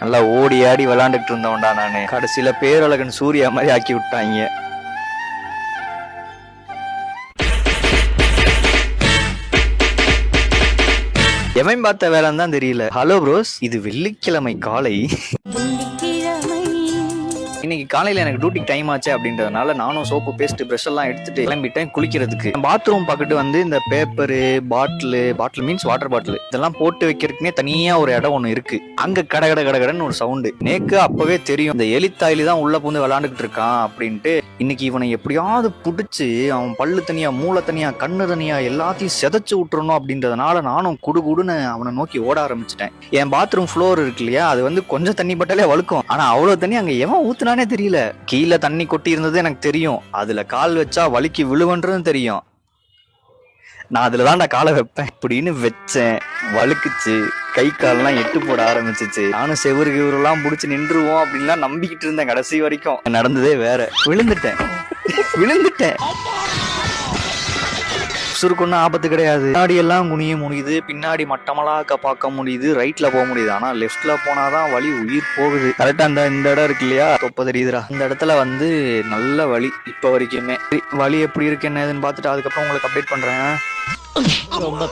நல்லா ஓடி ஆடி விளாண்டுட்டு இருந்தவன்டா நானு. கடைசியில பேரழகன் சூர்யா மாதிரி ஆக்கி விட்டாங்க. எவன் பார்த்த வேலைன்னு தான் தெரியல. ஹலோ ப்ரோஸ், இது வெள்ளிக்கிழமை காலை. இன்னைக்கு காலையில எனக்கு டியூட்டிக்கு டைம் ஆச்சு அப்படின்றதுனால நானும் சோப்பு பேஸ்ட் பிரஷ் எல்லாம் எடுத்துட்டு கிளம்பிட்டேன் குளிக்கிறதுக்கு. பாத்ரூம் பக்கத்து வந்து இந்த பேப்பரு பாட்டில் மீன்ஸ் வாட்டர் பாட்டில் இதெல்லாம் போட்டு வைக்கிறதுக்குனே தனியா ஒரு இடம் ஒண்ணு இருக்கு. அங்க கடன்னு ஒரு சவுண்டு. நேக்கு அப்பவே தெரியும் இந்த எலித்தாயிலி தான் உள்ள பூந்து விளாண்டுகிட்டு இருக்கான் அப்படின்ட்டு. இன்னைக்கு இவனை எப்படியாவது புடிச்சு அவன் பல்லு தனியா மூளை தனியா கண்ணு தனியா எல்லாத்தையும் செதைச்சு விட்டுறணும் அப்படின்றதுனால நானும் குடுன்னு அவனை நோக்கி ஓட ஆரம்பிச்சிட்டேன். என் பாத்ரூம் ஃப்ளோர் இருக்கு இல்லையா, அது வந்து கொஞ்சம் தண்ணி பட்டாலே வழுக்கும். ஆனா அவ்வளவு தண்ணி அங்க எவன் ஊத்துனானே தெரியல. கீழே தண்ணி கொட்டி இருந்தது எனக்கு தெரியும். அதுல கால் வச்சா வலிக்கு விழுவன்றதும் தெரியும். நான் அதுலதான் காலை வைப்பேன் அப்படின்னு வச்சேன். வழுக்குச்சு. கை கால்லாம் எட்டு போட ஆரம்பிச்சிச்சு. நானும் செவருலாம் புடிச்சு நின்றுவோம் அப்படின்லாம் நம்பிக்கிட்டு இருந்தேன். கடைசி வரைக்கும் நடந்ததே வேற. விழுந்துட்டேன். சுருக்குன்னு ஆபத்து கிடையாது. பின்னாடி எல்லாம் குனிய முடியுது, பின்னாடி மட்டமலாக்க பார்க்க முடியுது, ரைட்ல போக முடியுது. ஆனா லெஃப்ட்ல போனாதான் வலி உயிர் போகுது. கரெக்டா இந்த இடம் இருக்கு இல்லையா, தொப்ப தெரியுதுடா, இந்த இடத்துல வந்து நல்ல வலி இப்ப வரைக்குமே. வலி எப்படி இருக்கு என்ன ஏதுன்னு பார்த்துட்டு அதுக்கப்புறம் உங்களுக்கு அப்டேட் பண்றேன். ரொம்ப